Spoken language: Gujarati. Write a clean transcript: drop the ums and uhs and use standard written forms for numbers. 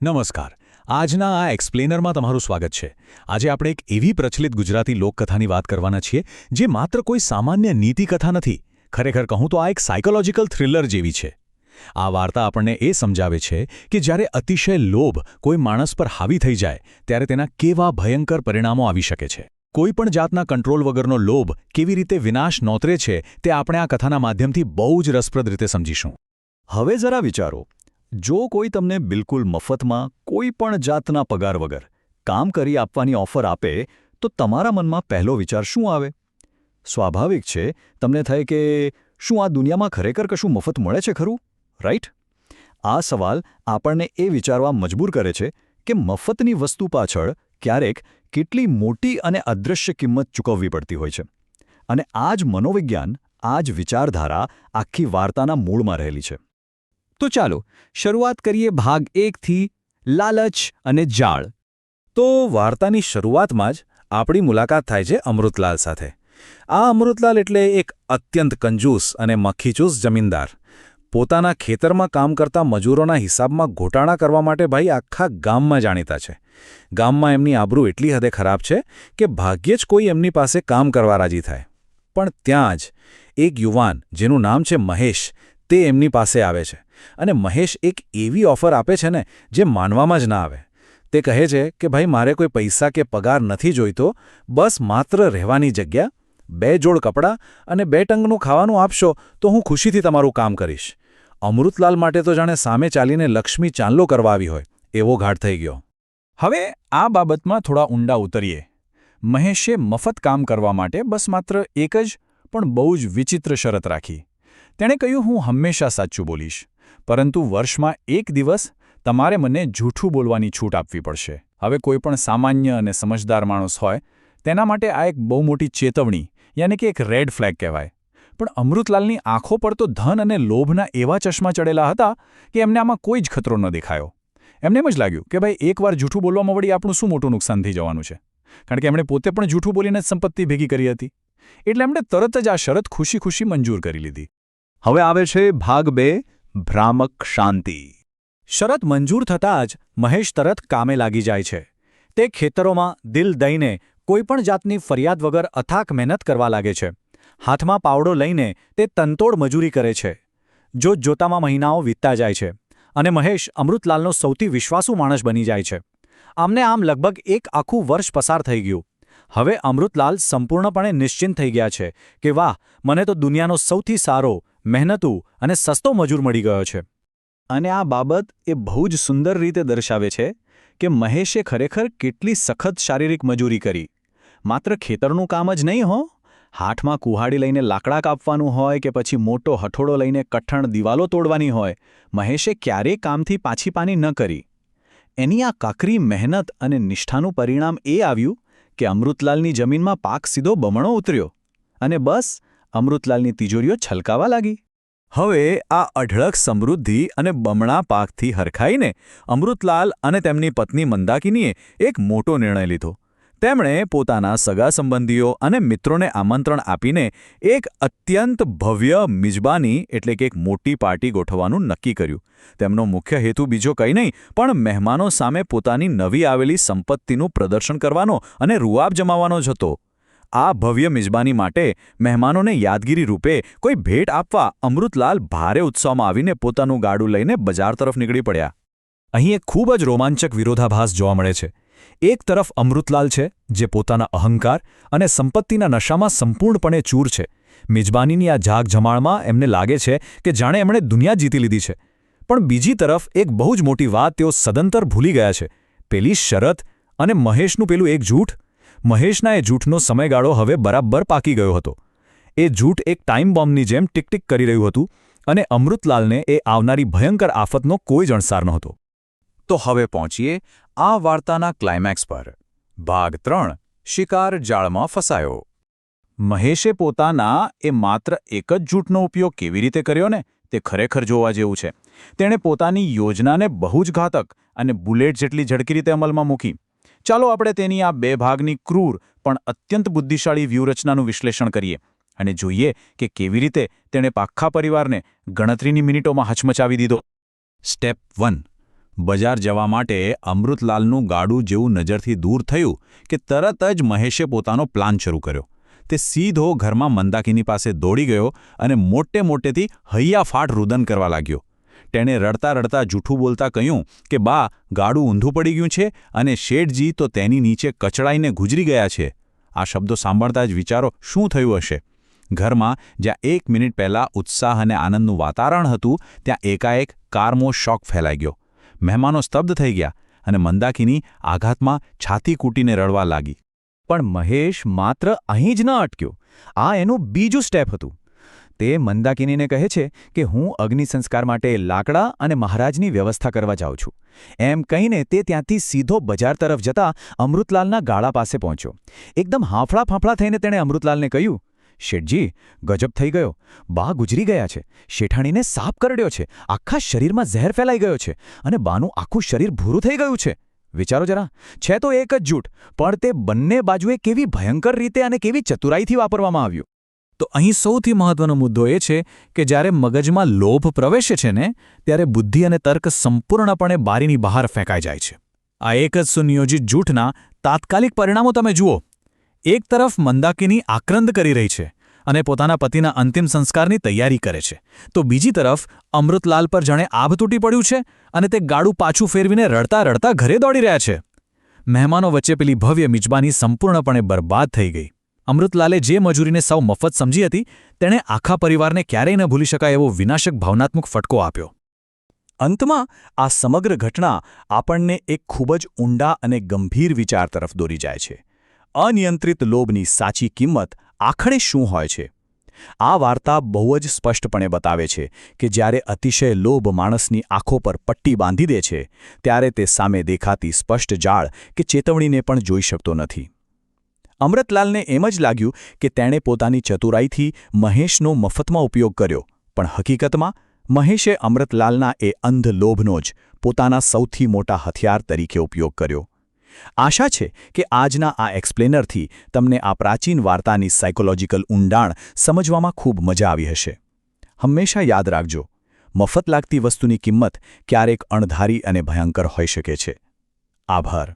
નમસ્કાર. આજના આ એક્સપ્લેનરમાં તમારું સ્વાગત છે. આજે આપણે એક એવી પ્રચલિત ગુજરાતી લોકકથાની વાત કરવાના છીએ જે માત્ર કોઈ સામાન્ય નીતિકથા નથી. ખરેખર કહું તો આ એક સાયકોલોજીકલ થ્રિલર જેવી છે. આ વાર્તા આપણને એ સમજાવે છે કે જ્યારે અતિશય લોભ કોઈ માણસ પર હાવી થઈ જાય ત્યારે તેના કેવા ભયંકર પરિણામો આવી શકે છે. કોઈપણ જાતના કંટ્રોલ વગરનો લોભ કેવી રીતે વિનાશ નોતરે છે તે આપણે આ કથાના માધ્યમથી બહુ જ રસપ્રદ રીતે સમજીશું. હવે જરા વિચારો, જો કોઈ તમને બિલકુલ મફતમાં કોઈ પણ જાતના પગાર વગર કામ કરી આપવાની ઓફર આપે તો તમારા મનમાં પહેલો વિચાર શું આવે? સ્વાભાવિક છે, તમને થાય કે શું આ દુનિયામાં ખરેખર કશું મફત મળે છે ખરું, રાઈટ? આ સવાલ આપણને એ વિચારવા મજબૂર કરે છે કે મફતની વસ્તુ પાછળ ક્યારેક કેટલી મોટી અને અદૃશ્ય કિંમત ચૂકવવી પડતી હોય છે. અને આ જ મનોવિજ્ઞાન, આ જ વિચારધારા આખી વાર્તાના મૂળમાં રહેલી છે. તો ચાલો શરૂઆત કરીએ ભાગ 1થી, લાલચ અને જાળ. તો વાર્તાની શરૂઆતમાં જ આપણી મુલાકાત થાય છે અમૃતલાલ સાથે. આ અમૃતલાલ એટલે એક અત્યંત કંજૂસ અને મક્ખીચૂસ જમીનદાર. પોતાના ખેતરમાં કામ કરતા મજૂરોના હિસાબમાં ગોટાળા કરવા માટે ભાઈ આખા ગામમાં જાણીતા છે. ગામમાં એમની આબરૂ એટલી હદે ખરાબ છે કે ભાગ્યે જ કોઈ એમની પાસે કામ કરવા રાજી થાય. પણ ત્યાં જ એક યુવાન જેનું નામ છે મહેશ, તે એમની પાસે આવે છે. અને મહેશ એક એવી ઓફર આપે છે ને જે માનવામાં જ ના આવે. તે કહે છે કે ભાઈ મારે કોઈ પૈસા કે પગાર નથી જોઈતો, બસ માત્ર રહેવાની જગ્યા, 2 જોડ કપડાં અને 2 ટંકનું ખાવાનું આપશો તો હું ખુશીથી તમારું કામ કરીશ. અમૃતલાલ માટે તો જાણે સામે ચાલીને લક્ષ્મી ચાંદલો કરવા આવી હોય એવો ઘાટ થઈ ગયો. હવે આ બાબતમાં થોડા ઊંડા ઉતરીએ. મહેશે મફત કામ કરવા માટે બસ માત્ર એક જ પણ બહુ જ વિચિત્ર શરત રાખી. તેણે કહ્યું, હું હંમેશા સાચું બોલીશ, પરંતુ વર્ષમાં 1 દિવસ તમારે મને જૂઠું બોલવાની છૂટ આપવી પડશે. હવે કોઈ પણ સામાન્ય અને સમજદાર માણસ હોય તેના માટે આ એક બહુ મોટી ચેતવણી, યાની કે એક રેડ ફ્લેગ કહેવાય. પણ અમૃતલાલની આંખો પર તો ધન અને લોભના એવા ચશ્મા ચડેલા હતા કે એમને આમાં કોઈ જ ખતરો ન દેખાયો. એમને એમ જ લાગ્યું કે ભાઈ એકવાર જૂઠું બોલવામાં વળી આપણું શું મોટું નુકસાન થઈ જવાનું છે, કારણ કે એમણે પોતે પણ જૂઠું બોલીને જ સંપત્તિ ભેગી કરી હતી. એટલે એમણે તરત જ આ શરત ખુશી ખુશી મંજૂર કરી લીધી. હવે આવે છે ભાગ 2, ભ્રામક શાંતિ. શરત મંજૂર થતાં જ મહેશ તરત કામે લાગી જાય છે. તે ખેતરોમાં દિલ દઈને કોઈપણ જાતની ફરિયાદ વગર અથાક મહેનત કરવા લાગે છે. હાથમાં પાવડો લઈને તે તનતોડ મજૂરી કરે છે. જોતજોતામાં મહિનાઓ વીતતા જાય છે અને મહેશ અમૃતલાલનો સૌથી વિશ્વાસુ માણસ બની જાય છે. આમને આમ લગભગ એક આખું વર્ષ પસાર થઈ ગયું. હવે અમૃતલાલ સંપૂર્ણપણે નિશ્ચિંત થઈ ગયા છે કે વાહ, મને તો દુનિયાનો સૌથી સારો, મહેનતુ અને સસ્તો મજૂર મળી ગયો છે. અને આ બાબત એ બહુ જ સુંદર રીતે દર્શાવે છે કે મહેશે ખરેખર કેટલી સખત શારીરિક મજૂરી કરી. માત્ર ખેતરનું કામ જ નહીં હો, હાથમાં કુહાડી લઈને લાકડા કાપવાનું હોય કે પછી મોટો હથોડો લઈને કઠણ દિવાલો તોડવાની હોય, મહેશે ક્યારેય કામથી પાછી પાની ન કરી. એની આ કાકરી મહેનત અને નિષ્ઠાનું પરિણામ એ આવ્યું કે અમૃતલાલની જમીનમાં પાક સીધો બમણો ઉતર્યો અને બસ અમૃતલાલની તિજોરીઓ છલકાવા લાગી. હવે આ અઢળક સમૃદ્ધિ અને બમણા પાકથી હરખાઈને અમૃતલાલ અને તેમની પત્ની મંદાકિનીએ એક મોટો નિર્ણય લીધો. તેમણે પોતાના સગા સંબંધીઓ અને મિત્રોને આમંત્રણ આપીને એક અત્યંત ભવ્ય મિજબાની એટલે કે એક મોટી પાર્ટી ગોઠવવાનું નક્કી કર્યું. તેમનો મુખ્ય હેતુ બીજો કંઈ નહીં પણ મહેમાનો સામે પોતાની નવી આવેલી સંપત્તિનું પ્રદર્શન કરવાનો અને રૂઆબ જમાવવાનો જ હતો. આ ભવ્ય મિજબાની માટે મહેમાનોને યાદગીરી રૂપે કોઈ ભેટ આપવા અમૃતલાલ ભારે ઉત્સાહમાં આવીને પોતાનું ગાડું લઈને બજાર તરફ નીકળી પડ્યા. અહીં એક ખૂબ જ રોમાંચક વિરોધાભાસ જોવા મળે છે. એક તરફ અમૃતલાલ છે જે પોતાના અહંકાર અને સંપત્તિના નશામાં સંપૂર્ણપણે ચૂર છે. મિજબાનીની આ જાગજમાળમાં એમને લાગે છે કે જાણે એમણે દુનિયા જીતી લીધી છે. પણ બીજી તરફ એક બહુ જ મોટી વાત તેઓ સદંતર ભૂલી ગયા છે, પેલી શરત અને મહેશનું પેલું એક જૂઠ. મહેશના એ જૂઠનો સમયગાળો હવે બરાબર પાકી ગયો હતો. એ જૂઠ એક ટાઈમ બોમ્બની જેમ ટિક-ટિક કરી રહ્યું હતું અને અમૃતલાલને એ આવનારી ભયંકર આફતનો કોઈ જ અણસાર નહોતો. તો હવે પહોંચીએ આ વાર્તાના ક્લાઇમેક્સ પર. ભાગ 3, શિકાર જાળમાં ફસાયો. મહેશે પોતાના એ માત્ર એક જ જૂઠનો ઉપયોગ કેવી રીતે કર્યો ને તે ખરેખર જોવા જેવું છે. તેણે પોતાની યોજનાને બહુ જ ઘાતક અને બુલેટ જેટલી ઝડકી રીતે અમલમાં મૂકી. ચાલો આપણે તેની આ 2 ભાગની ક્રૂર પણ અત્યંત બુદ્ધિશાળી વ્યૂહરચનાનું વિશ્લેષણ કરીએ અને જોઈએ કે કેવી રીતે તેણે આખા પરિવારને ગણતરીની મિનિટોમાં હચમચાવી દીધો. સ્ટેપ 1, બજાર જવા માટે અમૃતલાલનું ગાડું જેવું નજરથી દૂર થયું કે તરત જ મહેશે પોતાનો પ્લાન શરૂ કર્યો. તે સીધો ઘરમાં મંદાકીની પાસે દોડી ગયો અને મોટેથી હૈયાફાટ રુદન કરવા લાગ્યો. તેણે રડતા રડતા જૂઠું બોલતા કહ્યું કે બા, ગાડું ઊંધું પડી ગયું છે અને શેઠજી તો તેની નીચે કચડાઈને ગુજરી ગયા છે. આ શબ્દો સાંભળતા જ વિચારો શું થયું હશે. ઘરમાં જ્યાં 1 મિનિટ પહેલાં ઉત્સાહ અને આનંદનું વાતાવરણ હતું, ત્યાં એકાએક કારમો શોક ફેલાઈ ગયો. મહેમાનો સ્તબ્ધ થઈ ગયા અને મંદાકિની આઘાતમાં છાતી કૂટીને રડવા લાગી. પણ મહેશ માત્ર અહીં જ ન અટક્યો. આ એનું બીજું સ્ટેપ હતું. તે મંદાકિનીને કહે છે કે હું અગ્નિ સંસ્કાર માટે લાકડા અને મહારાજની વ્યવસ્થા કરવા જાઉં છું. એમ કહીને તે ત્યાંથી સીધો બજાર તરફ જતા અમૃતલાલના ગાળા પાસે પહોંચ્યો. એકદમ હાંફળા થઈને તેણે અમૃતલાલને કહ્યું, શેઠજી, ગજબ થઈ ગયો. બા ગુજરી ગયા છે. શેઠાણીને સાપ કરડ્યો છે. આખા શરીરમાં ઝેર ફેલાઈ ગયો છે અને બાનું આખું શરીર ભૂરું થઈ ગયું છે. વિચારો જરા, છે તો એક જ જૂઠ, પણ તે બંને બાજુએ કેવી ભયંકર રીતે અને કેવી ચતુરાઈથી વાપરવામાં આવ્યું. તો અહીં સૌથી મહત્વનો મુદ્દો એ છે કે જ્યારે મગજમાં લોભ પ્રવેશે છે ને, ત્યારે બુદ્ધિ અને તર્ક સંપૂર્ણપણે બારીની બહાર ફેંકાઈ જાય છે. આ એક જ સુનિયોજિત જૂઠના તાત્કાલિક પરિણામો તમે જુઓ. એક તરફ મંદાકિની આક્રંદ કરી રહી છે અને પોતાના પતિના અંતિમ સંસ્કારની તૈયારી કરે છે, તો બીજી તરફ અમૃતલાલ પર જાણે આભ તૂટી પડ્યું છે અને તે ગાડું પાછું ફેરવીને રડતા રડતા ઘરે દોડી રહ્યા છે. મહેમાનો વચ્ચે પેલી ભવ્ય મિજબાની સંપૂર્ણપણે બરબાદ થઈ ગઈ. અમૃતલાલે જે મજૂરીને સૌ મફત સમજી હતી, તેણે આખા પરિવારને ક્યારેય ન ભૂલી શકાય એવો વિનાશક ભાવનાત્મક ફટકો આપ્યો. અંતમાં આ સમગ્ર ઘટના આપણને એક ખૂબ જ ઊંડા અને ગંભીર વિચાર તરફ દોરી જાય છે. અનિયંત્રિત લોભની સાચી કિંમત આખરે શું હોય છે? આ વાર્તા બહુ જ સ્પષ્ટપણે બતાવે છે કે જ્યારે અતિશય લોભ માણસની આંખો પર પટ્ટી બાંધી દે છે, ત્યારે તે સામે દેખાતી સ્પષ્ટ જાળ કે ચેતવણીને પણ જોઈ શકતો નથી. અમૃતલાલને એમ જ લાગ્યું કે તેણે પોતાની ચતુરાઈથી મહેશનો મફતમાં ઉપયોગ કર્યો, પણ હકીકતમાં મહેશે અમૃતલાલના એ અંધ લોભનો જ પોતાના સૌથી મોટા હથિયાર તરીકે ઉપયોગ કર્યો. આશા છે કે આજના આ એક્સપ્લેનરથી તમને આ પ્રાચીન વાર્તાની સાયકોલોજીકલ ઊંડાણ સમજવામાં ખૂબ મજા આવી હશે. હંમેશા યાદ રાખજો, મફત લાગતી વસ્તુની કિંમત ક્યારેક અણધારી અને ભયંકર હોઈ શકે છે. આભાર.